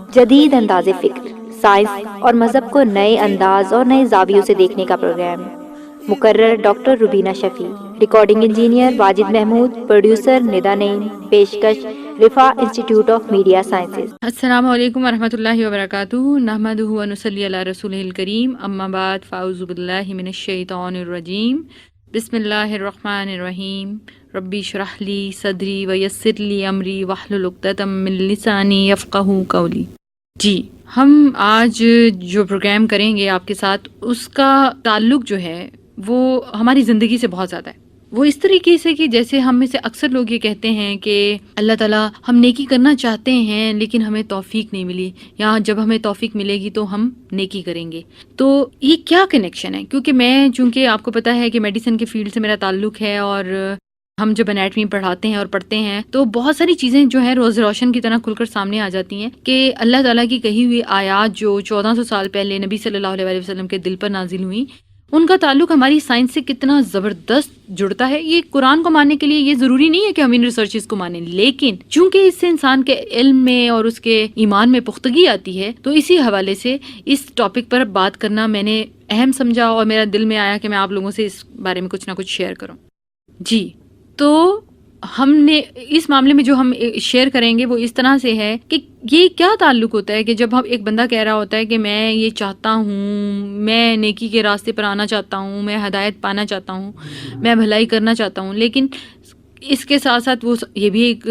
جدید انداز فکر، سائنس اور مذہب کو نئے انداز اور نئے زاویوں سے دیکھنے کا پروگرام۔ مقرر doctor Rubina Shafi, recording engineer Wajid Mahmood, producer Nida Naeem, پیشکش Riphah institute of media sciences. السلام علیکم ورحمۃ اللہ وبرکاتہ، نحمدہ ونصلی علی رسولہ الکریم، اما بعد فاعوذ باللہ من الشیطان الرجیم، بسم اللہ الرحمن الرحیم، ربی اشرح لی صدری ویسر لی امری واحلل عقدۃ من لسانی یفقہوا قولی۔ جی، ہم آج جو پروگرام کریں گے آپ کے ساتھ، اس کا تعلق جو ہے وہ ہماری زندگی سے بہت زیادہ ہے۔ وہ اس طریقے سے کہ جیسے ہم میں سے اکثر لوگ یہ کہتے ہیں کہ اللہ تعالیٰ ہم نیکی کرنا چاہتے ہیں لیکن ہمیں توفیق نہیں ملی، یا جب ہمیں توفیق ملے گی تو ہم نیکی کریں گے۔ تو یہ کیا کنیکشن ہے؟ کیونکہ میں چونکہ آپ کو پتہ ہے کہ میڈیسن کے فیلڈ سے میرا تعلق ہے، اور ہم جب انیٹمی پڑھاتے ہیں اور پڑھتے ہیں تو بہت ساری چیزیں جو ہیں روز روشن کی طرح کھل کر سامنے آ جاتی ہیں کہ اللہ تعالیٰ کی کہی ہوئی آیات جو 1400 سال پہلے نبی صلی اللہ علیہ وسلم کے دل پر نازل ہوئی، ان کا تعلق ہماری سائنس سے کتنا زبردست جڑتا ہے۔ یہ قرآن کو ماننے کے لیے یہ ضروری نہیں ہے کہ ہم ان ریسرچز کو مانیں، لیکن چونکہ اس سے انسان کے علم میں اور اس کے ایمان میں پختگی آتی ہے، تو اسی حوالے سے اس ٹاپک پر بات کرنا میں نے اہم سمجھا، اور میرا دل میں آیا کہ میں آپ لوگوں سے اس بارے میں کچھ نہ کچھ شیئر کروں۔ جی، تو ہم نے اس معاملے میں جو ہم شیئر کریں گے وہ اس طرح سے ہے کہ یہ کیا تعلق ہوتا ہے کہ جب ہم ایک بندہ کہہ رہا ہوتا ہے کہ میں یہ چاہتا ہوں، میں نیکی کے راستے پر آنا چاہتا ہوں، میں ہدایت پانا چاہتا ہوں، میں بھلائی کرنا چاہتا ہوں، لیکن اس کے ساتھ ساتھ وہ یہ بھی ایک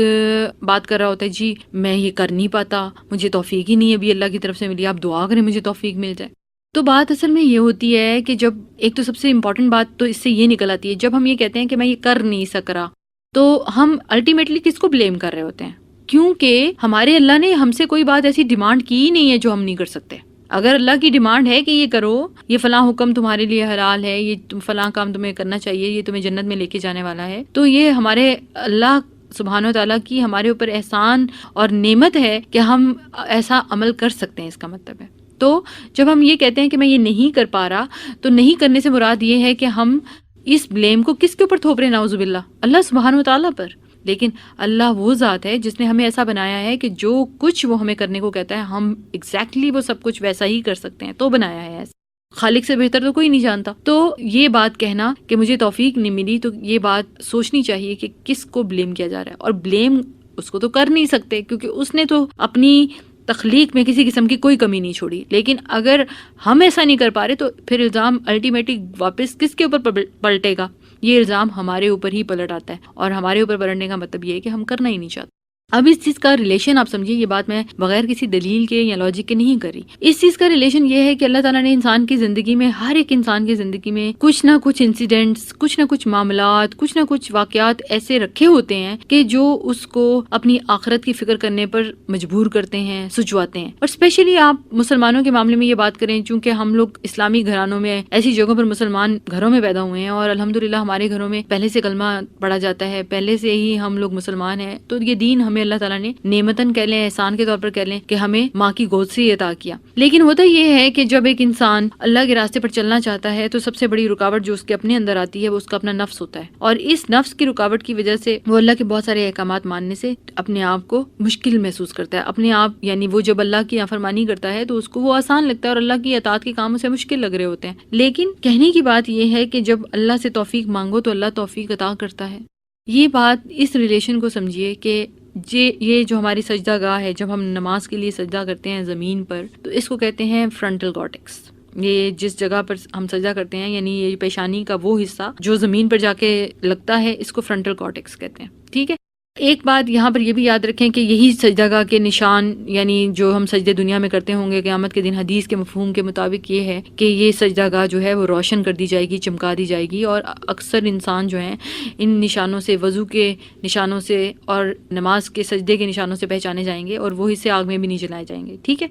بات کر رہا ہوتا ہے، جی میں یہ کر نہیں پاتا، مجھے توفیق ہی نہیں ابھی اللہ کی طرف سے ملی، آپ دعا کریں مجھے توفیق مل جائے۔ تو بات اصل میں یہ ہوتی ہے کہ جب ایک تو سب سے امپورٹنٹ بات تو اس سے یہ نکل آتی ہے، جب ہم یہ کہتے ہیں کہ میں یہ کر نہیں سک رہا، تو ہم الٹیمیٹلی کس کو بلیم کر رہے ہوتے ہیں؟ کیونکہ ہمارے اللہ نے ہم سے کوئی بات ایسی ڈیمانڈ کی ہی نہیں ہے جو ہم نہیں کر سکتے۔ اگر اللہ کی ڈیمانڈ ہے کہ یہ کرو، یہ فلاں حکم تمہارے لیے حلال ہے، یہ فلاں کام تمہیں کرنا چاہیے، یہ تمہیں جنت میں لے کے جانے والا ہے، تو یہ ہمارے اللہ سبحانہ و تعالیٰ کی ہمارے اوپر احسان اور نعمت ہے کہ ہم ایسا عمل کر سکتے ہیں، اس کا مطلب ہے۔ تو جب ہم یہ کہتے ہیں کہ میں یہ نہیں کر پا رہا، تو نہیں کرنے سے مراد یہ ہے کہ ہم اس بلیم کو کس کے اوپر تھوپ رہے ہیں؟ نعوذ باللہ، اللہ سبحانہ و تعالیٰ پر۔ لیکن اللہ وہ ذات ہے جس نے ہمیں ایسا بنایا ہے کہ جو کچھ وہ ہمیں کرنے کو کہتا ہے ہم ایگزیکٹلی وہ سب کچھ ویسا ہی کر سکتے ہیں، تو بنایا ہے ایسا۔ خالق سے بہتر تو کوئی نہیں جانتا۔ تو یہ بات کہنا کہ مجھے توفیق نہیں ملی، تو یہ بات سوچنی چاہیے کہ کس کو بلیم کیا جا رہا ہے، اور بلیم اس کو تو کر نہیں سکتے کیونکہ اس نے تو اپنی تخلیق میں کسی قسم کی کوئی کمی نہیں چھوڑی۔ لیکن اگر ہم ایسا نہیں کر پا رہے تو پھر الزام الٹیمیٹلی واپس کس کے اوپر پلٹے گا؟ یہ الزام ہمارے اوپر ہی پلٹ آتا ہے، اور ہمارے اوپر پلٹنے کا مطلب یہ ہے کہ ہم کرنا ہی نہیں چاہتے۔ اب اس چیز کا ریلیشن آپ سمجھیے، یہ بات میں بغیر کسی دلیل کے یا لاجک کے نہیں کری۔ اس چیز کا ریلیشن یہ ہے کہ اللہ تعالیٰ نے انسان کی زندگی میں، ہر ایک انسان کی زندگی میں کچھ نہ کچھ انسیڈنٹس، کچھ نہ کچھ معاملات، کچھ نہ کچھ واقعات ایسے رکھے ہوتے ہیں کہ جو اس کو اپنی آخرت کی فکر کرنے پر مجبور کرتے ہیں، سجواتے ہیں۔ اور اسپیشلی آپ مسلمانوں کے معاملے میں یہ بات کریں، چونکہ ہم لوگ اسلامی گھرانوں میں، ایسی جگہوں پر مسلمان گھروں میں پیدا ہوئے ہیں، اور الحمدللہ ہمارے گھروں میں پہلے سے کلمہ پڑھا جاتا ہے، پہلے سے ہی ہم لوگ مسلمان ہیں، تو یہ دین ہمیں اللہ تعالیٰ نے نعمتاً کہہ لیں، احسان کے طور پر کہہ لیں کہ ہمیں ماں کی گود سے عطا کیا۔ لیکن ہوتا یہ ہے کہ جب ایک انسان اللہ کے راستے پر چلنا چاہتا ہے تو سب سے بڑی رکاوٹ جو اس کے اپنے اندر آتی ہے وہ اس کا اپنا نفس ہوتا ہے، اور اس نفس کی رکاوٹ کی وجہ سے وہ اللہ کے بہت سارے احکامات ماننے سے اپنے آپ کو مشکل محسوس کرتا ہے۔ اپنے آپ یعنی وہ جب اللہ کی نافرمانی کرتا ہے تو اس کو وہ آسان لگتا ہے، اور اللہ کی اطاعت کے کام اسے مشکل لگ رہے ہوتے ہیں۔ لیکن کہنے کی بات یہ ہے کہ جب اللہ سے توفیق مانگو تو اللہ توفیق عطا کرتا ہے۔ یہ بات، اس ریلیشن کو سمجھیے کہ یہ جو ہماری سجدہ گاہ ہے، جب ہم نماز کے لیے سجدہ کرتے ہیں زمین پر، تو اس کو کہتے ہیں فرنٹل کارٹیکس۔ یہ جس جگہ پر ہم سجدہ کرتے ہیں، یعنی یہ پیشانی کا وہ حصہ جو زمین پر جا کے لگتا ہے، اس کو فرنٹل کارٹیکس کہتے ہیں، ٹھیک ہے۔ ایک بات یہاں پر یہ بھی یاد رکھیں کہ یہی سجدہ گاہ کے نشان، یعنی جو ہم سجدے دنیا میں کرتے ہوں گے، قیامت کے دن حدیث کے مفہوم کے مطابق یہ ہے کہ یہ سجدہ گاہ جو ہے وہ روشن کر دی جائے گی، چمکا دی جائے گی، اور اکثر انسان جو ہیں ان نشانوں سے، وضو کے نشانوں سے اور نماز کے سجدے کے نشانوں سے پہچانے جائیں گے، اور وہ حصے آگ میں بھی نہیں جلائے جائیں گے، ٹھیک ہے۔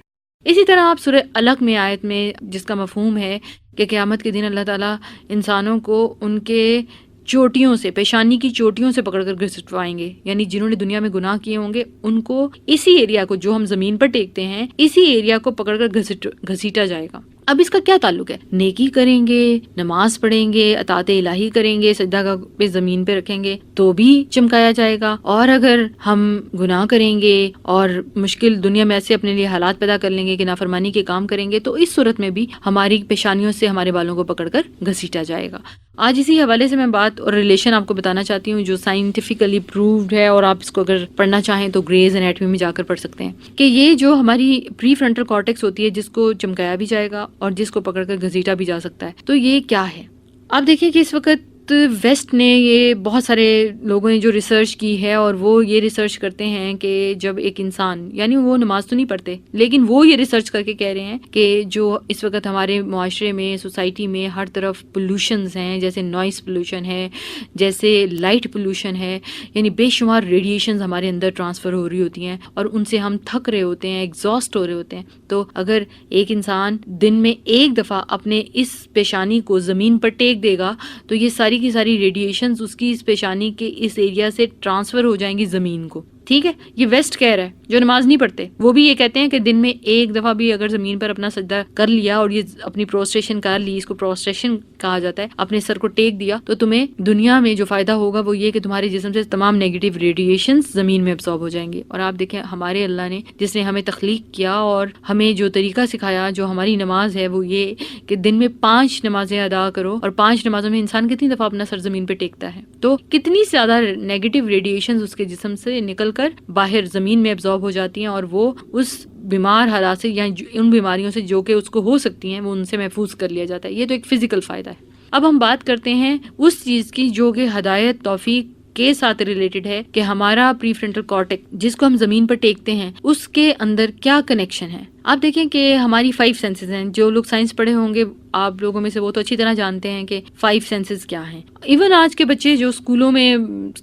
اسی طرح آپ سورہ الق میں آیت میں جس کا مفہوم ہے کہ قیامت کے دن اللہ تعالیٰ انسانوں کو ان کے چوٹیوں سے، پیشانی کی چوٹیوں سے پکڑ کر گھسٹوائیں گے، یعنی جنہوں نے دنیا میں گناہ کیے ہوں گے ان کو اسی ایریا کو جو ہم زمین پر ٹیکتے ہیں، اسی ایریا کو پکڑ کر گھسیٹا جائے گا، اب اس کا کیا تعلق ہے؟ نیکی کریں گے، نماز پڑھیں گے، اطاعت الہی کریں گے، سجدہ پہ زمین پہ رکھیں گے تو بھی چمکایا جائے گا، اور اگر ہم گناہ کریں گے اور مشکل دنیا میں ایسے اپنے لیے حالات پیدا کر لیں گے کہ نافرمانی کے کام کریں گے تو اس صورت میں بھی ہماری پیشانیوں سے ہمارے بالوں کو پکڑ کر گھسیٹا جائے گا۔ آج اسی حوالے سے میں بات اور ریلیشن آپ کو بتانا چاہتی ہوں جو سائنٹیفکلی پرووڈ ہے، اور آپ اس کو اگر پڑھنا چاہیں تو گریز انیٹمی میں جا کر پڑھ سکتے ہیں کہ یہ جو ہماری پری فرنٹل کارٹیکس ہوتی ہے جس کو چمکایا بھی جائے گا اور جس کو پکڑ کر گھسیٹا بھی جا سکتا ہے، تو یہ کیا ہے؟ آپ دیکھیں کہ اس وقت ویسٹ نے یہ بہت سارے لوگوں نے جو ریسرچ کی ہے، اور وہ یہ ریسرچ کرتے ہیں کہ جب ایک انسان، یعنی وہ نماز تو نہیں پڑھتے لیکن وہ یہ ریسرچ کر کے کہہ رہے ہیں کہ جو اس وقت ہمارے معاشرے میں، سوسائٹی میں ہر طرف پولوشنز ہیں، جیسے نوائز پولوشن ہے، جیسے لائٹ پولوشن ہے، یعنی بے شمار ریڈیشنز ہمارے اندر ٹرانسفر ہو رہی ہوتی ہیں اور ان سے ہم تھک رہے ہوتے ہیں، ایگزاسٹ ہو رہے ہوتے ہیں۔ تو اگر ایک انسان دن میں ایک دفعہ اپنے اس پیشانی کو زمین پر ٹیک دے گا تو یہ ساری کی ساری ریڈیشنز اس کی اس پیشانی کے اس ایریا سے ٹرانسفر ہو جائیں گی زمین کو، ٹھیک ہے؟ یہ ویسٹ کہہ رہا ہے، جو نماز نہیں پڑھتے وہ بھی یہ کہتے ہیں کہ دن میں ایک دفعہ بھی اگر زمین پر اپنا سجدہ کر لیا اور یہ اپنی پروسٹریشن کر لی، اس کو پروسٹریشن کہا جاتا ہے، اپنے سر کو ٹیک دیا، تو تمہیں دنیا میں جو فائدہ ہوگا وہ یہ کہ تمہارے جسم سے تمام نیگیٹو ریڈیشنز زمین میں ابزارب ہو جائیں گے۔ اور آپ دیکھیں ہمارے اللہ نے جس نے ہمیں تخلیق کیا اور ہمیں جو طریقہ سکھایا، جو ہماری نماز ہے، وہ یہ کہ دن میں 5 نمازیں ادا کرو، اور 5 نمازوں میں انسان کتنی دفعہ اپنا سر زمین پہ ٹیکتا ہے، تو کتنی زیادہ نیگیٹو ریڈیشنز اس کے جسم سے نکل کر باہر زمین میں ابزارب ہو جاتی ہیں، اور وہ اس بیمار حالات سے یا ان بیماریوں سے جو کہ اس کو ہو سکتی ہیں وہ ان سے محفوظ کر لیا جاتا ہے۔ یہ تو ایک فزیکل فائدہ ہے۔ اب ہم بات کرتے ہیں اس چیز کی جو کہ ہدایت توفیق کے ساتھ ریلیٹڈ ہے کہ ہمارا پری فرنٹل کارٹیکس جس کو ہم زمین پر ٹیکتے ہیں اس کے اندر کیا کنیکشن ہے۔ آپ دیکھیں کہ ہماری 5 سینسز ہیں، جو لوگ سائنس پڑھے ہوں گے آپ لوگوں میں سے وہ تو اچھی طرح جانتے ہیں کہ 5 سینسز کیا ہیں۔ ایون آج کے بچے جو اسکولوں میں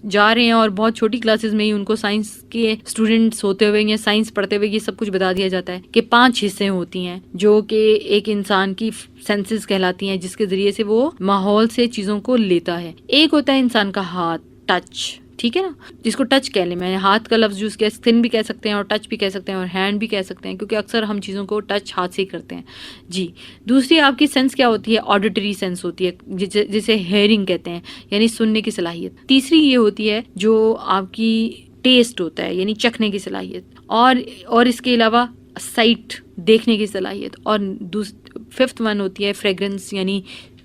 جا رہے ہیں اور بہت چھوٹی کلاسز میں ہی ان کو سائنس کے اسٹوڈنٹس ہوتے ہوئے یا سائنس پڑھتے ہوئے یہ سب کچھ بتا دیا جاتا ہے کہ 5 حصے ہوتی ہیں جو کہ ایک انسان کی سینسز کہلاتی ہیں، جس کے ذریعے سے وہ ماحول سے چیزوں کو لیتا ہے۔ ایک ہوتا ہے انسان کا ہاتھ، ٹچ، ٹھیک ہے نا، جس کو ٹچ کہہ لیں، میں نے ہاتھ کا لفظ یوز کیا، اسکن بھی کہہ سکتے ہیں اور ٹچ بھی کہہ سکتے ہیں اور ہینڈ بھی کہہ سکتے ہیں، کیونکہ اکثر ہم چیزوں کو ٹچ ہاتھ سے ہی کرتے ہیں۔ جی، دوسری آپ کی سینس کیا ہوتی ہے؟ آڈیٹری سینس ہوتی ہے، جسے ہیئرنگ کہتے ہیں، یعنی سننے کی صلاحیت۔ تیسری یہ ہوتی ہے جو آپ کی ٹیسٹ ہوتا ہے، یعنی چکھنے کی صلاحیت، اور اس کے علاوہ سائٹ، دیکھنے کی صلاحیت، اور 5th ون ہوتی ہے فریگرنس، یعنی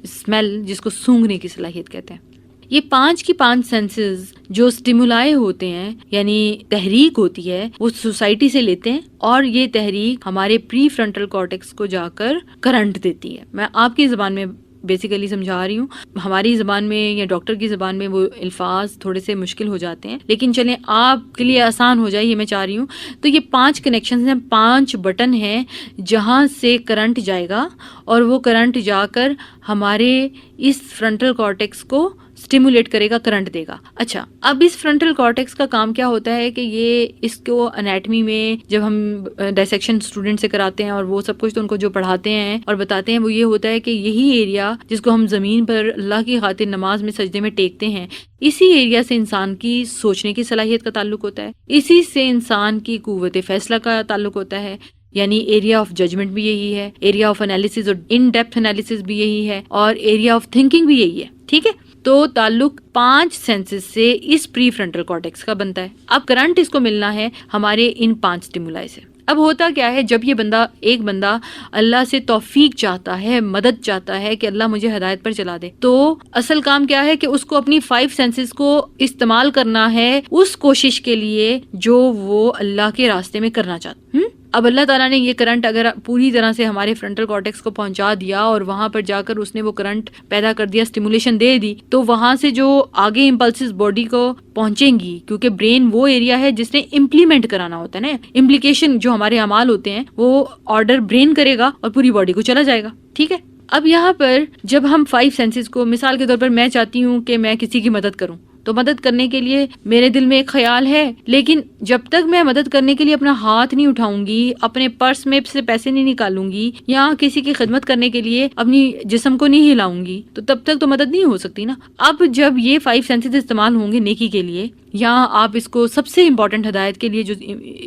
اسمیل، جس کو سونگھنے کی صلاحیت کہتے ہیں۔ یہ 5 کی 5 سینسز جو سٹیمولائے ہوتے ہیں، یعنی تحریک ہوتی ہے، وہ سوسائٹی سے لیتے ہیں، اور یہ تحریک ہمارے پری فرنٹل کارٹیکس کو جا کر کرنٹ دیتی ہے۔ میں آپ کی زبان میں بیسیکلی سمجھا رہی ہوں، ہماری زبان میں یا ڈاکٹر کی زبان میں وہ الفاظ تھوڑے سے مشکل ہو جاتے ہیں، لیکن چلیں آپ کے لیے آسان ہو جائے یہ میں چاہ رہی ہوں۔ تو یہ 5 کنیکشنز ہیں، 5 بٹن ہیں جہاں سے کرنٹ جائے گا، اور وہ کرنٹ جا کر ہمارے اس فرنٹل کارٹیکس کو سٹیمولیٹ کرے گا، کرنٹ دے گا۔ اچھا، اب اس فرنٹل کارٹیکس کا کام کیا ہوتا ہے کہ یہ اس کو انیٹمی میں جب ہم ڈائسیکشن اسٹوڈنٹ سے کراتے ہیں اور وہ سب کچھ تو ان کو جو پڑھاتے ہیں اور بتاتے ہیں وہ یہ ہوتا ہے کہ یہی ایریا جس کو ہم زمین پر اللہ کی خاطر نماز میں سجدے میں ٹیکتے ہیں، اسی ایریا سے انسان کی سوچنے کی صلاحیت کا تعلق ہوتا ہے، اسی سے انسان کی قوت فیصلہ کا تعلق ہوتا ہے، یعنی ایریا آف ججمنٹ بھی یہی ہے، ایریا آف انالیسز اور ان ڈیپتھ انالیسز بھی یہی ہے، اور ایریا آف تھنکنگ بھی یہی ہے، ٹھیک ہے؟ تو تعلق 5 سینسز سے اس پری فرنٹل کارٹیکس کا بنتا ہے۔ اب کرنٹ اس کو ملنا ہے ہمارے ان 5 سٹیمولائی سے۔ اب ہوتا کیا ہے، جب یہ ایک بندہ اللہ سے توفیق چاہتا ہے، مدد چاہتا ہے کہ اللہ مجھے ہدایت پر چلا دے، تو اصل کام کیا ہے کہ اس کو اپنی 5 سینسز کو استعمال کرنا ہے اس کوشش کے لیے جو وہ اللہ کے راستے میں کرنا چاہتا۔ اب اللہ تعالیٰ نے یہ کرنٹ اگر پوری طرح سے ہمارے فرنٹل کارٹیکس کو پہنچا دیا اور وہاں پر جا کر اس نے وہ کرنٹ پیدا کر دیا، اسٹیمولیشن دے دی، تو وہاں سے جو آگے امپلسز باڈی کو پہنچیں گی، کیونکہ برین وہ ایریا ہے جس نے امپلیمنٹ کرانا ہوتا ہے نا، امپلیکیشن جو ہمارے اعمال ہوتے ہیں وہ آرڈر برین کرے گا اور پوری باڈی کو چلا جائے گا، ٹھیک ہے؟ اب یہاں پر جب ہم 5 سینسز کو، مثال کے طور پر میں چاہتی ہوں کہ میں کسی کی مدد کروں، تو مدد کرنے کے لیے میرے دل میں ایک خیال ہے، لیکن جب تک میں مدد کرنے کے لیے اپنا ہاتھ نہیں اٹھاؤں گی، اپنے پرس میں سے پیسے نہیں نکالوں گی، یا کسی کی خدمت کرنے کے لیے اپنی جسم کو نہیں ہلاؤں گی، تو تب تک تو مدد نہیں ہو سکتی نا۔ اب جب یہ 5 سینسز استعمال ہوں گے نیکی کے لیے، یا آپ اس کو سب سے امپورٹنٹ ہدایت کے لیے جو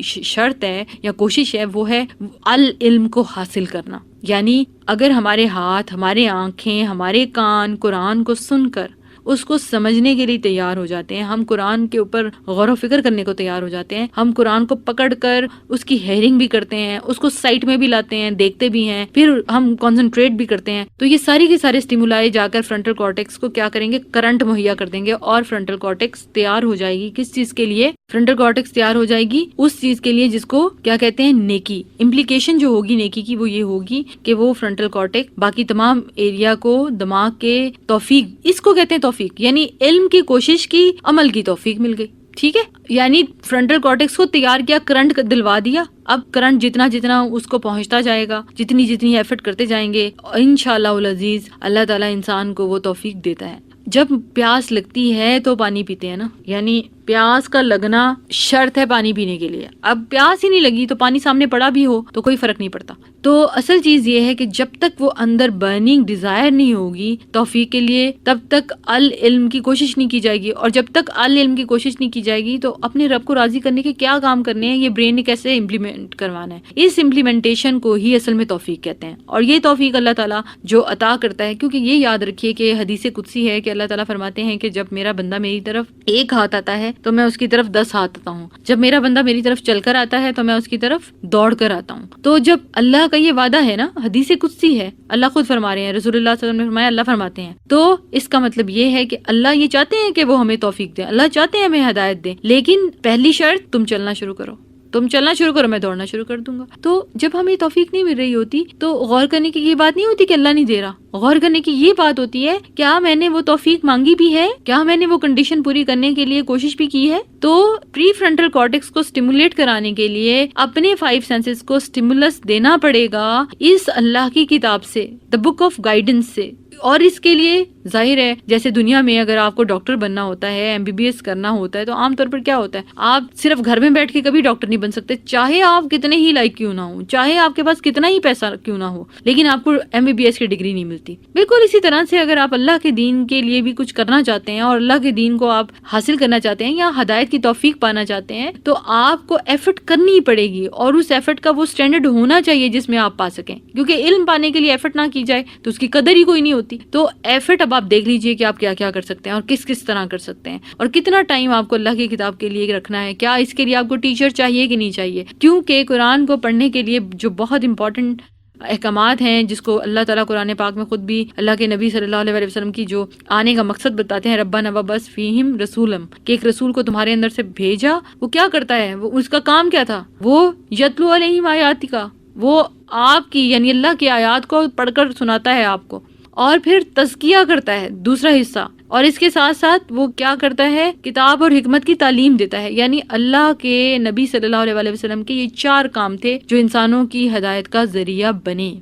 شرط ہے یا کوشش ہے وہ ہے العلم کو حاصل کرنا۔ یعنی اگر ہمارے ہاتھ، ہمارے آنکھیں، ہمارے کان قرآن کو سن کر اس کو سمجھنے کے لیے تیار ہو جاتے ہیں، ہم قرآن کے اوپر غور و فکر کرنے کو تیار ہو جاتے ہیں، ہم قرآن کو پکڑ کر اس کی ہیئرنگ بھی کرتے ہیں، اس کو سائٹ میں بھی لاتے ہیں، دیکھتے بھی ہیں، پھر ہم کانسنٹریٹ بھی کرتے ہیں، تو یہ ساری کے سارے اسٹیمولائی جا کر فرنٹل کارٹیکس کو کیا کریں گے، کرنٹ مہیا کر دیں گے، اور فرنٹل کارٹیکس تیار ہو جائے گی۔ کس چیز کے لیے فرنٹل کارٹیکس تیار ہو جائے گی؟ اس چیز کے لیے جس کو کیا کہتے ہیں، نیکی۔ امپلیکیشن جو ہوگی نیکی کی وہ یہ ہوگی کہ وہ فرنٹل کارٹیکس باقی تمام ایریا کو دماغ کے توفیق، اس کو کہتے ہیں توفیق، یعنی علم کی کوشش کی، عمل کی توفیق مل گئی، ٹھیک ہے۔ یعنی فرنٹل کارٹیکس کو تیار کیا، کرنٹ دلوا دیا، اب کرنٹ جتنا جتنا اس کو پہنچتا جائے گا، جتنی جتنی ایفرٹ کرتے جائیں گے، انشاءاللہ العزیز اللہ تعالیٰ انسان کو وہ توفیق دیتا ہے۔ جب پیاس لگتی ہے تو پانی پیتے ہیں نا، یعنی پیاس کا لگنا شرط ہے پانی پینے کے لیے۔ اب پیاس ہی نہیں لگی تو پانی سامنے پڑا بھی ہو تو کوئی فرق نہیں پڑتا۔ تو اصل چیز یہ ہے کہ جب تک وہ اندر برننگ ڈیزائر نہیں ہوگی توفیق کے لیے، تب تک العلم کی کوشش نہیں کی جائے گی، اور جب تک العلم کی کوشش نہیں کی جائے گی تو اپنے رب کو راضی کرنے کے کیا کام کرنے ہیں، یہ برین نے کیسے امپلیمنٹ کروانا ہے، اس امپلیمنٹیشن کو ہی اصل میں توفیق کہتے ہیں۔ اور یہ توفیق اللہ تعالیٰ جو عطا کرتا ہے، کیونکہ یہ یاد رکھیے کہ حدیث قدسی ہے کہ اللہ تعالیٰ فرماتے ہیں کہ جب میرا بندہ میری طرف ایک ہاتھ آتا ہے تو میں اس کی طرف 10 ہاتھ آتا ہوں، جب میرا بندہ میری طرف چل کر آتا ہے تو میں اس کی طرف دوڑ کر آتا ہوں۔ تو جب اللہ کا یہ وعدہ ہے نا، حدیث قدسی ہے، اللہ خود فرما رہے ہیں، رسول اللہ صلی اللہ علیہ وسلم نے فرمایا، اللہ فرماتے ہیں، تو اس کا مطلب یہ ہے کہ اللہ یہ چاہتے ہیں کہ وہ ہمیں توفیق دیں، اللہ چاہتے ہیں ہمیں ہدایت دیں، لیکن پہلی شرط تم چلنا شروع کرو، تم چلنا شروع کرو، میں دوڑنا شروع کر دوں گا۔ تو جب ہمیں توفیق نہیں مل رہی ہوتی تو غور کرنے کی یہ بات نہیں ہوتی کہ اللہ نہیں دے رہا، غور کرنے کی یہ بات ہوتی ہے کیا میں نے وہ توفیق مانگی بھی ہے، کیا میں نے وہ کنڈیشن پوری کرنے کے لیے کوشش بھی کی ہے۔ تو پری فرنٹل کارٹیکس کو سٹیمولیٹ کرانے کے لیے اپنے 5 سینسز کو سٹیمولس دینا پڑے گا اس اللہ کی کتاب سے، دا بک آف گائیڈنس سے۔ اور اس کے لیے ظاہر ہے جیسے دنیا میں اگر آپ کو ڈاکٹر بننا ہوتا ہے، MBBS کرنا ہوتا ہے، تو عام طور پر کیا ہوتا ہے، آپ صرف گھر میں بیٹھ کے کبھی ڈاکٹر نہیں بن سکتے، چاہے آپ کتنے ہی لائق کیوں نہ ہوں، چاہے آپ کے پاس کتنا ہی پیسہ کیوں نہ ہو، لیکن آپ کو MBBS کی ڈگری نہیں ملتی۔ بالکل اسی طرح سے اگر آپ اللہ کے دین کے لیے بھی کچھ کرنا چاہتے ہیں اور اللہ کے دین کو آپ حاصل کرنا چاہتے ہیں یا ہدایت کی توفیق پانا چاہتے ہیں، تو آپ کو ایفرٹ کرنی پڑے گی، اور اس ایفرٹ کا وہ سٹینڈرڈ ہونا چاہیے جس میں آپ پا سکیں، کیونکہ علم پانے کے لیے ایفرٹ نہ کی جائے تو اس کی قدر ہی کوئی نہیں ہوتی۔ تو ایفرٹ اب آپ دیکھ لیجئے کہ آپ کیا کیا کر سکتے ہیں اور کس کس طرح کر سکتے ہیں، اور کتنا ٹائم آپ کو اللہ کی کتاب کے لیے رکھنا ہے، کیا اس کے لیے آپ کو ٹیچر چاہیے کہ نہیں چاہیے، کیونکہ قرآن کو پڑھنے کے لیے جو بہت امپورٹنٹ احکامات ہیں جس کو اللہ تعالیٰ قرآن پاک میں خود بھی اللہ کے نبی صلی اللہ علیہ وسلم کی جو آنے کا مقصد بتاتے ہیں، ربنا وبعث فیہم رسولم، کہ ایک رسول کو تمہارے اندر سے بھیجا، وہ کیا کرتا ہے، وہ اس کا کام کیا تھا، وہ یتلو علیہم آیاتک، وہ آپ کی یعنی اللہ کی آیات کو پڑھ کر سناتا ہے آپ کو، اور پھر تزکیہ کرتا ہے دوسرا حصہ، اور اس کے ساتھ ساتھ وہ کیا کرتا ہے، کتاب اور حکمت کی تعلیم دیتا ہے۔ یعنی اللہ کے نبی صلی اللہ علیہ وسلم کے یہ 4 کام تھے جو انسانوں کی ہدایت کا ذریعہ بنے۔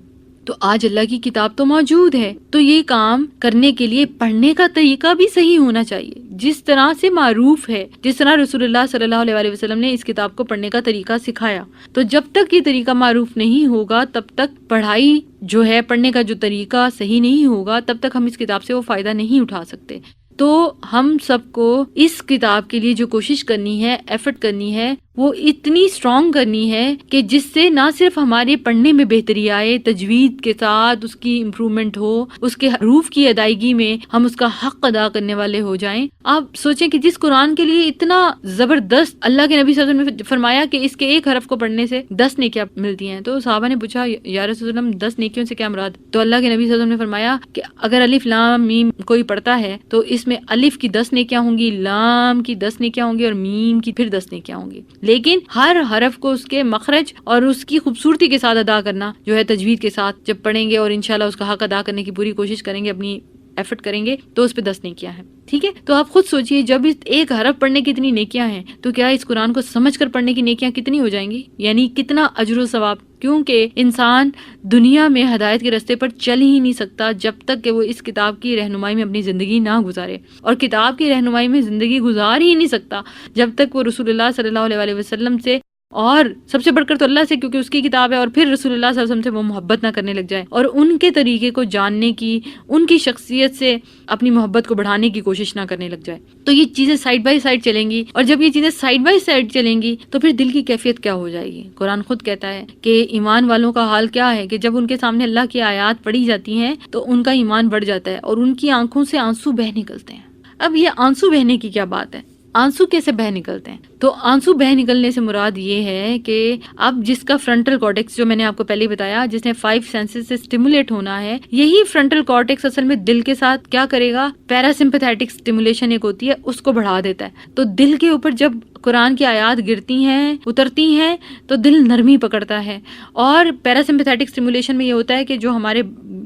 تو آج اللہ کی کتاب تو موجود ہے، تو یہ کام کرنے کے لیے پڑھنے کا طریقہ بھی صحیح ہونا چاہیے، جس طرح سے معروف ہے، جس طرح رسول اللہ صلی اللہ علیہ وسلم نے اس کتاب کو پڑھنے کا طریقہ سکھایا۔ تو جب تک یہ طریقہ معروف نہیں ہوگا تب تک پڑھائی جو ہے، پڑھنے کا جو طریقہ صحیح نہیں ہوگا تب تک ہم اس کتاب سے وہ فائدہ نہیں اٹھا سکتے۔ تو ہم سب کو اس کتاب کے لیے جو کوشش کرنی ہے، ایفرٹ کرنی ہے، وہ اتنی اسٹرانگ کرنی ہے کہ جس سے نہ صرف ہمارے پڑھنے میں بہتری آئے، تجوید کے ساتھ اس کی امپرومنٹ ہو، اس کے حروف کی ادائیگی میں ہم اس کا حق ادا کرنے والے ہو جائیں۔ آپ سوچیں کہ جس قرآن کے لیے اتنا زبردست اللہ کے نبی صلی اللہ علیہ وسلم نے فرمایا کہ اس کے ایک حرف کو پڑھنے سے 10 نیکیاں ملتی ہیں، تو صحابہ نے پوچھا یا رسول اللہ 10 نیکیوں سے کیا مراد؟ تو اللہ کے نبی صلی اللہ علیہ وسلم نے فرمایا کہ اگر الف لام میم کوئی پڑھتا ہے تو اس میں الف کی 10 نیکیاں ہوں گی، لام کی 10 نیکیاں ہوں گی، اور میم کی پھر 10 نیکیاں ہوں گی، لیکن ہر حرف کو اس کے مخرج اور اس کی خوبصورتی کے ساتھ ادا کرنا جو ہے تجوید کے ساتھ جب پڑھیں گے اور انشاءاللہ اس کا حق ادا کرنے کی پوری کوشش کریں گے، اپنی ایفرٹ کریں گے تو اس پہ 10 نیکیاں ہیں. ٹھیک ہے, تو آپ خود سوچئے جب اس ایک حرف پڑھنے کی اتنی نیکیاں ہیں تو کیا اس قرآن کو سمجھ کر پڑھنے کی نیکیاں کتنی ہو جائیں گی, یعنی کتنا اجر و ثواب. کیونکہ انسان دنیا میں ہدایت کے راستے پر چل ہی نہیں سکتا جب تک کہ وہ اس کتاب کی رہنمائی میں اپنی زندگی نہ گزارے, اور کتاب کی رہنمائی میں زندگی گزار ہی نہیں سکتا جب تک وہ رسول اللہ صلی اللہ علیہ وسلم سے, اور سب سے بڑھ کر تو اللہ سے کیونکہ اس کی کتاب ہے, اور پھر رسول اللہ صلی اللہ علیہ وسلم سے وہ محبت نہ کرنے لگ جائے اور ان کے طریقے کو جاننے کی, ان کی شخصیت سے اپنی محبت کو بڑھانے کی کوشش نہ کرنے لگ جائے. تو یہ چیزیں سائڈ بائی سائڈ چلیں گی, اور جب یہ چیزیں سائڈ بائی سائڈ چلیں گی تو پھر دل کی کیفیت کیا ہو جائے گی. قرآن خود کہتا ہے کہ ایمان والوں کا حال کیا ہے کہ جب ان کے سامنے اللہ کی آیات پڑھی جاتی ہیں تو ان کا ایمان بڑھ جاتا ہے اور ان کی آنکھوں سے آنسو بہہ نکلتے ہیں. اب یہ آنسو بہنے کی کیا بات ہے, آنسو کیسے بہہ نکلتے ہیں؟ تو آنسو بہہ نکلنے سے مراد یہ ہے کہ اب جس کا فرنٹل کارٹیکس, جو میں نے آپ کو پہلے بتایا, جس نے 5 سینسز سے سٹیمولیٹ ہونا ہے, یہی فرنٹل کارٹیکس اصل میں دل کے ساتھ کیا کرے گا, پیرا سمپیتھیٹک سٹیمولیشن ایک ہوتی ہے, اس کو بڑھا دیتا ہے. تو دل کے اوپر جب قرآن کی آیات گرتی ہیں, اترتی ہیں, تو دل نرمی پکڑتا ہے. اور پیرا سمپیتھیٹک سٹیمولیشن میں یہ ہوتا ہے کہ جو ہمارے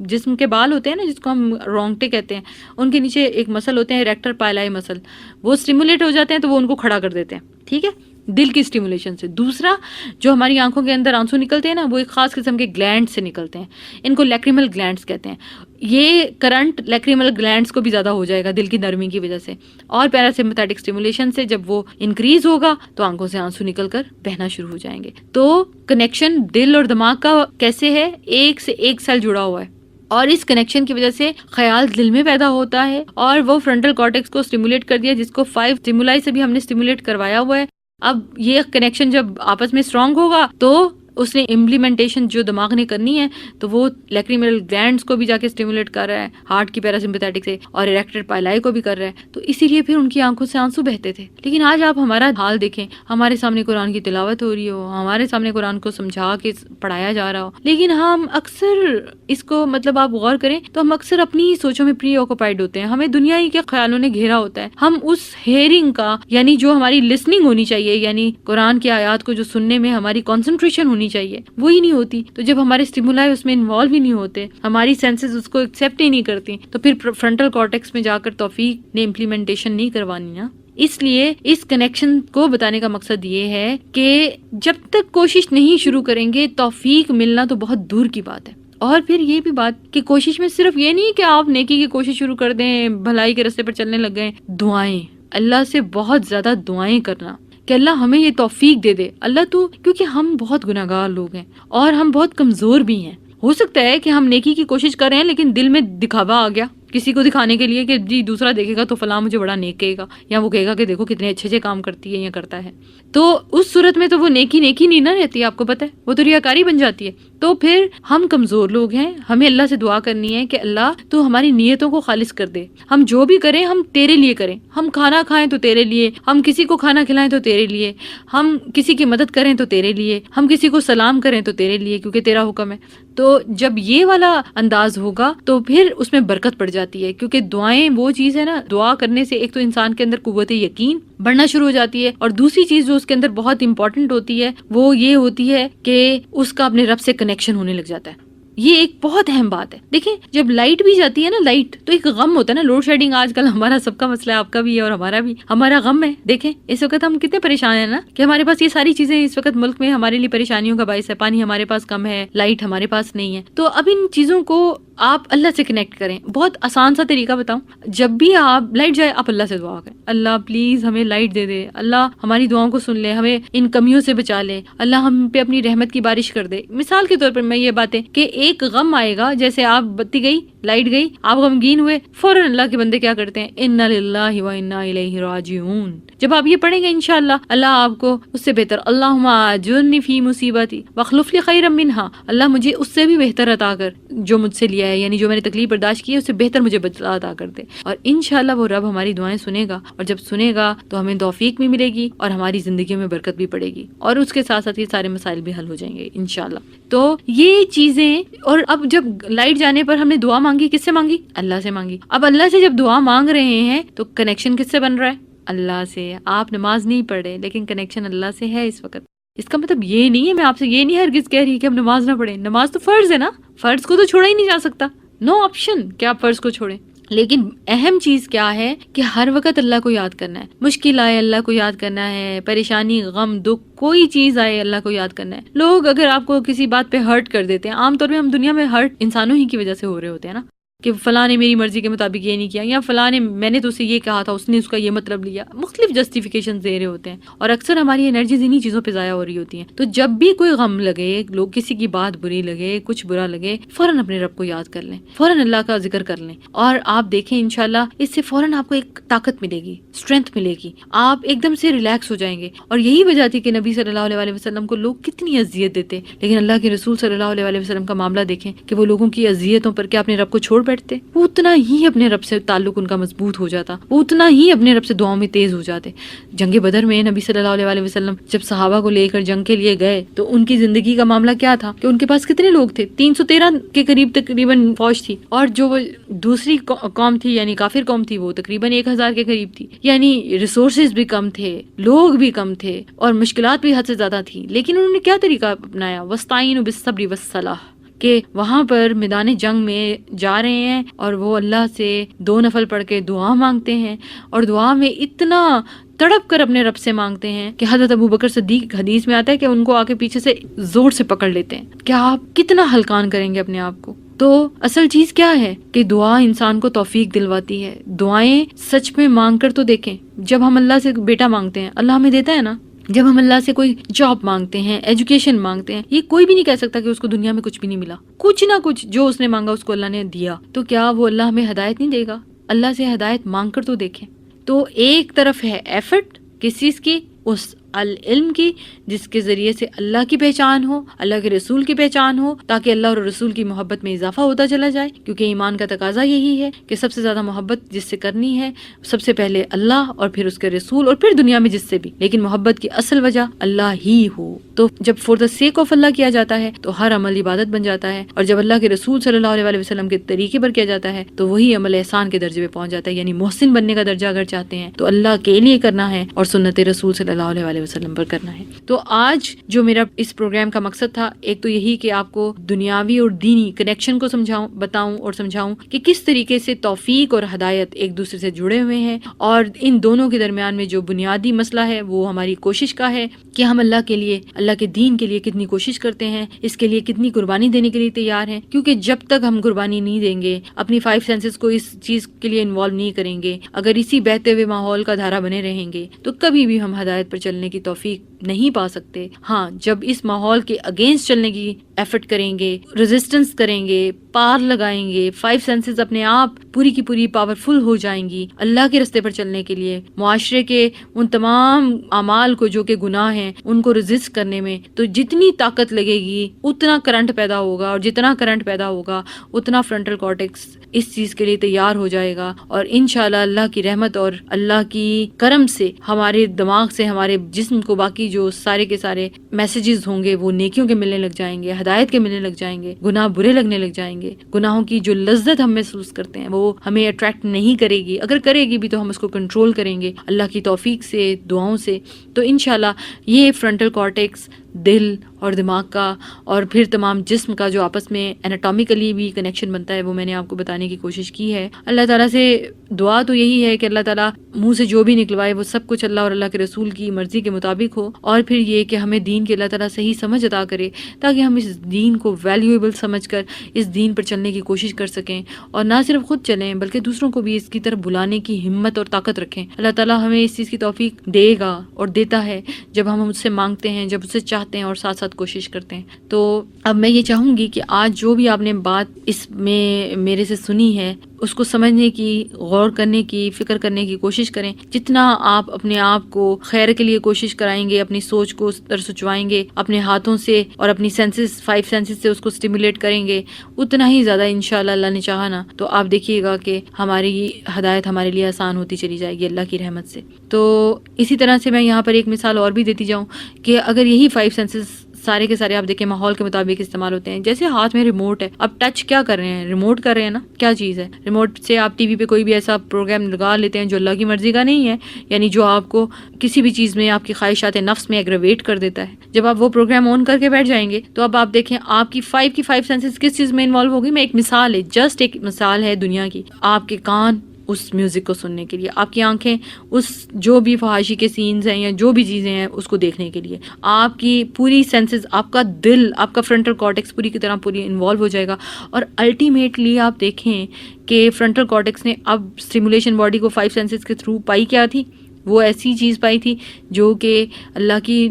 جسم کے بال ہوتے ہیں نا, جس کو ہم رونگٹے کہتے ہیں, ان کے نیچے ایک مسل ہوتے ہیں ریکٹر پائلائی مسل, وہ سٹیمولیٹ ہو جاتے ہیں تو وہ ان کو کھڑا کر دیتے ہیں. ٹھیک ہے, دل کی سٹیمولیشن سے. دوسرا, جو ہماری آنکھوں کے اندر آنسو نکلتے ہیں نا, وہ ایک خاص قسم کے گلینڈ سے نکلتے ہیں, ان کو لیکریمل گلینڈز کہتے ہیں. یہ کرنٹ لیکریمل گلینڈز کو بھی زیادہ ہو جائے گا دل کی نرمی کی وجہ سے, اور پیراسمپیتھیٹک سٹیمولیشن سے جب وہ انکریز ہوگا تو آنکھوں سے آنسو نکل کر بہنا شروع ہو جائیں گے. تو کنیکشن دل اور دماغ کا کیسے ہے, ایک سے ایک سیل جڑا ہوا ہے, اور اس کنیکشن کی وجہ سے خیال دل میں پیدا ہوتا ہے, اور وہ فرنٹل کارٹیکس کو سٹیمولیٹ کر دیا, جس کو 5 سٹیمولائی سے بھی ہم نے سٹیمولیٹ کروایا ہوا ہے. اب یہ کنیکشن جب آپس میں اسٹرانگ ہوگا تو اس نے امپلیمنٹیشن جو دماغ نے کرنی ہے تو وہ لیکریمل گلینڈز کو بھی جا کے سٹیمولیٹ کر رہا ہے, ہارٹ کی پیراسمپیتھیٹک سے, اور اریکٹر پائلائی کو بھی کر رہا ہے. تو اسی لیے پھر ان کی آنکھوں سے آنسو بہتے تھے. لیکن آج آپ ہمارا حال دیکھیں, ہمارے سامنے قرآن کی تلاوت ہو رہی ہو, ہمارے سامنے قرآن کو سمجھا کے پڑھایا جا رہا ہو, لیکن ہم اکثر اس کو آپ غور کریں تو ہم اکثر اپنی سوچوں میں پری آکوپائڈ ہوتے ہیں, ہمیں دنیا ہی کے خیالوں نے گھیرا ہوتا ہے. ہم اس ہیئرنگ کا, یعنی جو ہماری لسننگ ہونی چاہیے, یعنی قرآن کی آیات کو جو سننے میں ہماری کنسنٹریشن ہونی چاہیے, وہی نہیں ہوتی. تو جب ہمارے اسٹیمولائی اس میں انوالو ہی نہیں ہوتے, ہماری سینسز اس کو ایکسیپٹ ہی نہیں کرتی, تو پھر فرنٹل کارٹیکس میں جا کر توفیق نے امپلیمنٹیشن نہیں کروانی نا. اس لیے اس کنیکشن کو بتانے کا مقصد یہ ہے کہ جب تک کوشش نہیں شروع کریں گے توفیق ملنا تو بہت دور کی بات ہے. اور پھر یہ بھی بات کہ کوشش میں صرف یہ نہیں کہ آپ نیکی کی کوشش شروع کر دیں, بھلائی کے راستے پر چلنے لگ گئے. دعائیں, اللہ سے بہت زیادہ دعائیں کرنا کہ اللہ ہمیں یہ توفیق دے دے. اللہ تو, کیونکہ ہم بہت گناہگار لوگ ہیں اور ہم بہت کمزور بھی ہیں. ہو سکتا ہے کہ ہم نیکی کی کوشش کر رہے ہیں لیکن دل میں دکھاوا آ گیا, کسی کو دکھانے کے لیے کہ جی دوسرا دیکھے گا تو فلاں مجھے بڑا نیک کہے گا, یا وہ کہے گا کہ دیکھو کتنے اچھے کام کرتی ہے یا کرتا ہے. تو اس صورت میں تو وہ نیکی نہیں نہ رہتی, آپ کو پتہ ہے, وہ تو ریاکاری بن جاتی ہے. تو پھر ہم کمزور لوگ ہیں, ہمیں اللہ سے دعا کرنی ہے کہ اللہ تو ہماری نیتوں کو خالص کر دے. ہم جو بھی کریں ہم تیرے لیے کریں, ہم کھانا کھائیں تو تیرے لیے, ہم کسی کو کھانا کھلائیں تو تیرے لیے, ہم کسی کی مدد کریں تو تیرے لیے, ہم کسی کو سلام کریں تو تیرے لیے, کیونکہ تیرا حکم ہے. تو جب یہ والا انداز ہوگا تو پھر اس میں برکت پڑ جاتی ہے, کیونکہ دعائیں وہ چیز ہے نا, دعا کرنے سے ایک تو انسان کے اندر قوت یقین بڑھنا شروع ہو جاتی ہے, اور دوسری چیز جو اس کے اندر بہت امپورٹنٹ ہوتی ہے وہ یہ ہوتی ہے کہ اس کا اپنے رب سے کنیکشن ہونے لگ جاتا ہے. یہ ایک بہت اہم بات ہے. دیکھیں جب لائٹ بھی جاتی ہے نا, لائٹ تو ایک غم ہوتا ہے نا, لوڈ شیڈنگ آج کل ہمارا سب کا مسئلہ ہے, آپ کا بھی ہے اور ہمارا بھی, ہمارا غم ہے. دیکھیں اس وقت ہم کتنے پریشان ہیں نا کہ ہمارے پاس یہ ساری چیزیں اس وقت ملک میں ہمارے لیے پریشانیوں کا باعث ہے. پانی ہمارے پاس کم ہے, لائٹ ہمارے پاس نہیں ہے. تو اب ان چیزوں کو آپ اللہ سے کنیکٹ کریں. بہت آسان سا طریقہ بتاؤں, جب بھی آپ لائٹ جائے آپ اللہ سے دعا کریں, اللہ پلیز ہمیں لائٹ دے دے, اللہ ہماری دعاؤں کو سن لے, ہمیں ان کمیوں سے بچا لے, اللہ ہم پہ اپنی رحمت کی بارش کر دے. مثال کے طور پر میں یہ باتیں کہ ایک غم آئے گا, جیسے آپ بتی گئی, لائٹ گئی, آپ غمگین ہوئے, فوراً اللہ کے بندے کیا کرتے ہیں, انا للہ و انا الیہ راجعون. جب آپ یہ پڑھیں گے انشاءاللہ اللہ آپ کو اس سے بہتر, اللہم اجرنی فی مصیبتی واخلف لی خیرا منہا, اللہ مجھے اس سے بھی بہتر عطا کر جو مجھ سے لیا ہے, یعنی جو میں نے تکلیف برداشت کی ہے اس سے بہتر مجھے بدلہ عطا کر دے. اور انشاءاللہ وہ رب ہماری دعائیں سنے گا, اور جب سنے گا تو ہمیں توفیق بھی ملے گی اور ہماری زندگی میں برکت بھی پڑے گی, اور اس کے ساتھ ساتھ یہ سارے مسائل بھی حل ہو جائیں گے انشاءاللہ. تو یہ چیزیں, اور اب جب لائٹ جانے پر ہم نے دعا مانگی, کس سے مانگی, اللہ سے مانگی. اب اللہ سے جب دعا مانگ رہے ہیں تو کنیکشن کس سے بن رہا ہے, اللہ سے. آپ نماز نہیں پڑھ رہے لیکن کنیکشن اللہ سے ہے اس وقت. اس کا مطلب یہ نہیں ہے, میں آپ سے یہ نہیں ہرگز کہہ رہی کہ ہم نماز نہ پڑھیں, نماز تو فرض ہے نا, فرض کو تو چھوڑا ہی نہیں جا سکتا, نو آپشن کہ آپ فرض کو چھوڑیں. لیکن اہم چیز کیا ہے کہ ہر وقت اللہ کو یاد کرنا ہے. مشکل آئے اللہ کو یاد کرنا ہے، پریشانی، غم، دکھ، کوئی چیز آئے اللہ کو یاد کرنا ہے. لوگ اگر آپ کو کسی بات پہ ہرٹ کر دیتے ہیں، عام طور پہ ہم دنیا میں ہرٹ انسانوں ہی کی وجہ سے ہو رہے ہوتے ہیں نا، کہ فلاں نے میری مرضی کے مطابق یہ نہیں کیا، یا فلاں نے، میں نے تو اسے یہ کہا تھا، اس نے اس کا یہ مطلب لیا. مختلف جسٹیفیکیشن دے رہے ہوتے ہیں، اور اکثر ہماری انرجیز انہی چیزوں پہ ضائع ہو رہی ہوتی ہیں. تو جب بھی کوئی غم لگے، لوگ کسی کی بات بری لگے، کچھ برا لگے، فوراً اپنے رب کو یاد کر لیں، فوراً اللہ کا ذکر کر لیں، اور آپ دیکھیں انشاءاللہ اس سے فوراً آپ کو ایک طاقت ملے گی، اسٹرینتھ ملے گی، آپ ایک دم سے ریلیکس ہو جائیں گے. اور یہی وجہ تھی کہ نبی صلی اللہ علیہ وسلم کو لوگ کتنی اذیت دیتے، لیکن اللہ کے رسول صلی اللہ علیہ وسلم کا معاملہ دیکھیں کہ وہ لوگوں کی اذیتوں پر کیا اپنے رب کو چھوڑ بیٹھتے. وہ اتنا ہی اپنے رب سے تعلق ان کا مضبوط ہو جاتا، وہ اتنا ہی اپنے رب سے دعاؤں میں تیز ہو جاتے. جنگ بدر میں نبی صلی اللہ علیہ وسلم جب صحابہ کو لے کر جنگ کے لیے گئے تو ان کی زندگی کا معاملہ کیا تھا کہ ان کے پاس کتنے لوگ تھے؟ 313 کے قریب تقریباً فوج تھی، اور جو وہ دوسری قوم تھی یعنی کافر قوم تھی وہ تقریباً 1000 کے قریب تھی. یعنی ریسورسز بھی کم تھے، لوگ بھی کم تھے، اور مشکلات بھی حد سے زیادہ تھی. لیکن انہوں نے کیا طریقہ اپنایا؟ وَاسْتَعِينُوا بِالصَّبْرِ وَالصَّلَاةِ، کہ وہاں پر میدان جنگ میں جا رہے ہیں اور وہ اللہ سے 2 نفل پڑھ کے دعا مانگتے ہیں، اور دعا میں اتنا تڑپ کر اپنے رب سے مانگتے ہیں کہ حضرت ابو بکر صدیق حدیث میں آتا ہے کہ ان کو آ کے پیچھے سے زور سے پکڑ لیتے ہیں. کیا آپ کتنا ہلکان کریں گے اپنے آپ کو؟ تو اصل چیز کیا ہے کہ دعا انسان کو توفیق دلواتی ہے. دعائیں سچ میں مانگ کر تو دیکھیں. جب ہم اللہ سے بیٹا مانگتے ہیں اللہ ہمیں دیتا ہے نا، جب ہم اللہ سے کوئی جاب مانگتے ہیں، ایجوکیشن مانگتے ہیں، یہ کوئی بھی نہیں کہہ سکتا کہ اس کو دنیا میں کچھ بھی نہیں ملا. کچھ نہ کچھ جو اس نے مانگا اس کو اللہ نے دیا. تو کیا وہ اللہ ہمیں ہدایت نہیں دے گا؟ اللہ سے ہدایت مانگ کر تو دیکھیں. تو ایک طرف ہے ایفرٹ کس چیز کی؟ اس العلم کی، جس کے ذریعے سے اللہ کی پہچان ہو، اللہ کے رسول کی پہچان ہو، تاکہ اللہ اور رسول کی محبت میں اضافہ ہوتا چلا جائے. کیونکہ ایمان کا تقاضا یہی ہے کہ سب سے زیادہ محبت جس سے کرنی ہے سب سے پہلے اللہ، اور پھر اس کے رسول، اور پھر دنیا میں جس سے بھی، لیکن محبت کی اصل وجہ اللہ ہی ہو. تو جب فور دا سیک آف اللہ کیا جاتا ہے تو ہر عمل عبادت بن جاتا ہے، اور جب اللہ کے رسول صلی اللہ علیہ وسلم کے طریقے پر کیا جاتا ہے تو وہی عمل احسان کے درجے پہ پہنچ جاتا ہے. یعنی محسن بننے کا درجہ اگر چاہتے ہیں تو اللہ کے لیے کرنا ہے اور سنت رسول صلی اللہ علیہ وسلم پر کرنا ہے. تو آج جو میرا اس پروگرام کا مقصد تھا، ایک تو یہی کہ آپ کو دنیاوی اور دینی کنیکشن کو بتاؤں اور سمجھاؤں کہ کس طریقے سے توفیق اور ہدایت ایک دوسرے سے جڑے ہوئے ہیں، اور ان دونوں کے درمیان میں جو بنیادی مسئلہ ہے وہ ہماری کوشش کا ہے کہ ہم اللہ کے لیے، اللہ کے دین کے لیے کتنی کوشش کرتے ہیں، اس کے لیے کتنی قربانی دینے کے لیے تیار ہیں. کیونکہ جب تک ہم قربانی نہیں دیں گے، اپنی 5 سینسز کو اس چیز کے لیے انوالو نہیں کریں گے، اگر اسی بہتے ہوئے ماحول کا دھارا بنے رہیں گے تو کبھی بھی ہم ہدایت پر چلنے کی توفیق نہیں پا سکتے. ہاں، جب اس ماحول کے اگینسٹ چلنے کی ایفرٹ کریں گے، ریزسٹنس کریں گے، پار لگائیں گے، 5 سینسز اپنے آپ پوری کی پوری پاورفل ہو جائیں گی اللہ کے رستے پر چلنے کے لیے، معاشرے کے ان تمام اعمال کو جو کہ گناہ ہیں ان کو ریزسٹ کرنے میں. تو جتنی طاقت لگے گی اتنا کرنٹ پیدا ہوگا، اور جتنا کرنٹ پیدا ہوگا اتنا فرنٹل کارٹیکس اس چیز کے لیے تیار ہو جائے گا. اور انشاءاللہ اللہ کی رحمت اور اللہ کی کرم سے ہمارے دماغ سے، ہمارے جسم کو باقی جو سارے کے سارے میسیجز ہوں گے وہ نیکیوں کے ملنے لگ جائیں گے، ہدایت کے ملنے لگ جائیں گے، گناہ برے لگنے لگ جائیں گے. گناہوں کی جو لذت ہم محسوس کرتے ہیں وہ ہمیں اٹریکٹ نہیں کرے گی، اگر کرے گی بھی تو ہم اس کو کنٹرول کریں گے اللہ کی توفیق سے، دعاؤں سے. تو انشاءاللہ یہ فرنٹل کارٹیکس، دل اور دماغ کا اور پھر تمام جسم کا جو آپس میں انیٹامیکلی بھی کنیکشن بنتا ہے وہ میں نے آپ کو بتانے کی کوشش کی ہے. اللہ تعالیٰ سے دعا تو یہی ہے کہ اللہ تعالیٰ منہ سے جو بھی نکلوائے وہ سب کچھ اللہ اور اللہ کے رسول کی مرضی کے مطابق ہو، اور پھر یہ کہ ہمیں دین کی اللہ تعالیٰ صحیح سمجھ عطا کرے تاکہ ہم اس دین کو ویلیویبل سمجھ کر اس دین پر چلنے کی کوشش کر سکیں، اور نہ صرف خود چلیں بلکہ دوسروں کو بھی اس کی طرف بلانے کی ہمت اور طاقت رکھیں. اللہ تعالیٰ ہمیں اس چیز کی توفیق دے گا اور دیتا ہے جب ہم اس سے مانگتے ہیں، جب اسے چاہتے ہیں اور ساتھ ساتھ کوشش کرتے ہیں. تو اب میں یہ چاہوں گی کہ آج جو بھی آپ نے بات اس میں میرے سے سنی ہے اس کو سمجھنے کی، غور کرنے کی، فکر کرنے کی کوشش کریں. جتنا آپ اپنے آپ کو خیر کے لیے کوشش کرائیں گے، اپنی سوچ کو سچوائیں گے، اپنے ہاتھوں سے اور اپنی سینسز 5 سینسز سے اس کو سٹیمولیٹ کریں گے، اتنا ہی زیادہ انشاءاللہ اللہ نے چاہا نا تو آپ دیکھیے گا کہ ہماری ہدایت ہمارے لیے آسان ہوتی چلی جائے گی اللہ کی رحمت سے. تو اسی طرح سے میں یہاں پر ایک مثال اور بھی دیتی جاؤں کہ اگر یہی 5 سینسز سارے کے سارے آپ دیکھیں ماحول کے مطابق استعمال ہوتے ہیں. جیسے ہاتھ میں ریموٹ ہے, اب ٹچ کیا کر رہے ہیں, ریموٹ کر رہے ہیں نا, کیا چیز ہے ریموٹ سے. آپ ٹی وی پہ کوئی بھی ایسا پروگرام لگا لیتے ہیں جو اللہ کی مرضی کا نہیں ہے, یعنی جو آپ کو کسی بھی چیز میں آپ کی خواہشات نفس میں ایگریویٹ کر دیتا ہے. جب آپ وہ پروگرام آن کر کے بیٹھ جائیں گے تو اب آپ دیکھیں آپ کی 5 سینسز کس چیز میں انوالو ہوگی. میں ایک مثال ہے, جسٹ ایک مثال ہے دنیا کی. آپ کے کان اس میوزک کو سننے کے لیے, آپ کی آنکھیں اس جو بھی فحاشی کے سینز ہیں یا جو بھی چیزیں ہیں اس کو دیکھنے کے لیے, آپ کی پوری سینسز, آپ کا دل, آپ کا فرنٹل کارٹیکس پوری کی طرح پوری انوالو ہو جائے گا. اور الٹیمیٹلی آپ دیکھیں کہ فرنٹل کارٹیکس نے اب اسٹیمولیشن باڈی کو 5 سینسز کے تھرو پائی کیا تھی, وہ ایسی چیز پائی تھی جو کہ اللہ کی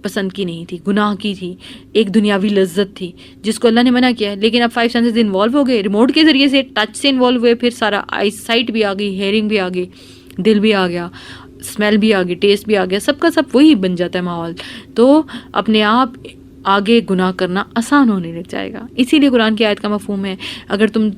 پسند کی نہیں تھی, گناہ کی تھی, ایک دنیاوی لذت تھی جس کو اللہ نے منع کیا ہے. لیکن اب 5 سینسز انوالو ہو گئے, ریموٹ کے ذریعے سے, ٹچ سے انوالو ہوئے, پھر سارا آئی سائٹ بھی آ گئی, ہیئرنگ بھی آ گئی, دل بھی آ گیا, اسمیل بھی آ گئی, ٹیسٹ بھی آ گیا, سب کا سب وہی بن جاتا ہے ماحول. تو اپنے آپ آگے گناہ کرنا آسان ہونے لگ جائے گا. اسی لیے قرآن کی آیت کا مفہوم ہے, اگر تم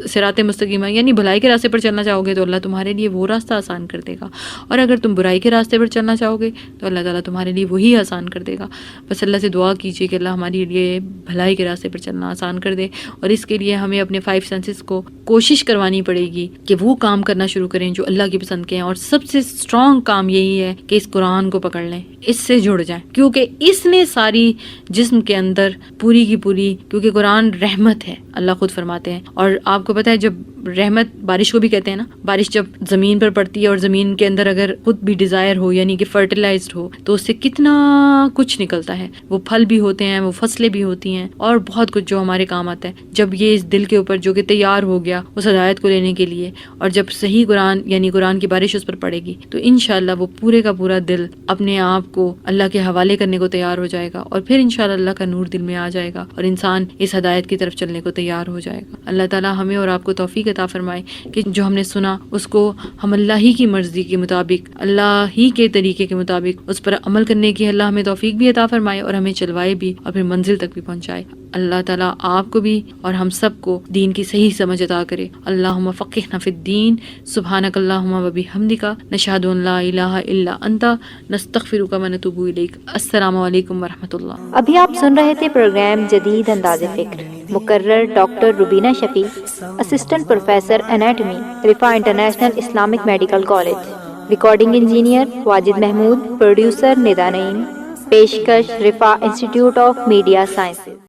صراط مستقیمہ یعنی بھلائی کے راستے پر چلنا چاہو گے تو اللہ تمہارے لیے وہ راستہ آسان کر دے گا, اور اگر تم برائی کے راستے پر چلنا چاہو گے تو اللہ تعالیٰ تمہارے لیے وہی آسان کر دے گا. بس اللہ سے دعا کیجیے کہ اللہ ہمارے لیے بھلائی کے راستے پر چلنا آسان کر دے, اور اس کے لیے ہمیں اپنے 5 سینسز کو کوشش کروانی پڑے گی کہ وہ کام کرنا شروع کریں جو اللہ کی پسند کے ہیں. اور سب سے اسٹرانگ کام یہی ہے کہ اس قرآن کو پکڑ لیں, اس سے جڑ جائیں, کیونکہ اس نے ساری جسم کے اندر پوری کی پوری, کیونکہ قرآن رحمت ہے, اللہ خود فرماتے ہیں. اور آپ کو پتہ ہے جب رحمت بارش کو بھی کہتے ہیں نا, بارش جب زمین پر پڑتی ہے اور زمین کے اندر اگر خود بھی ڈیزائر ہو یعنی کہ فرٹیلائزڈ ہو تو اس سے کتنا کچھ نکلتا ہے, وہ پھل بھی ہوتے ہیں, وہ فصلیں بھی ہوتی ہیں, اور بہت کچھ جو ہمارے کام آتا ہے. جب یہ اس دل کے اوپر جو کہ تیار ہو گیا اس ہدایت کو لینے کے لیے, اور جب صحیح قرآن یعنی قرآن کی بارش اس پر پڑے گی تو انشاءاللہ وہ پورے کا پورا دل اپنے آپ کو اللہ کے حوالے کرنے کو تیار ہو جائے گا, اور پھر انشاءاللہ اللہ کا نور دل میں آ جائے گا اور انسان اس ہدایت کی طرف چلنے کو تیار ہو جائے گا. اللہ تعالیٰ ہمیں اور آپ کو توفیق عطا فرمائے کہ جو ہم نے سنا اس کو ہم اللہ ہی کی مرضی کے مطابق, اللہ ہی کے طریقے کے مطابق اس پر عمل کرنے کی اللہ ہمیں توفیق بھی عطا فرمائے اور ہمیں چلوائے بھی اور پھر منزل تک بھی پہنچائے. اللہ تعالیٰ آپ کو بھی اور ہم سب کو دین کی صحیح سمجھ عطا کرے. اللہم فقہنا فی الدین. سبحانک اللہم و بحمدک, نشہد ان لا الہ الا انت, نستغفرک و نتوب الیک. السلام علیکم ورحمۃ اللہ. ابھی آپ سن رہے تھے پروگرام جدید انداز فکر. مقرر doctor Rubina Shafi, assistant professor anatomy, Riphah international Islamic medical college. Recording engineer Wajid Mahmood, producer Nida Naeem. پیشکش Riphah institute of media sciences.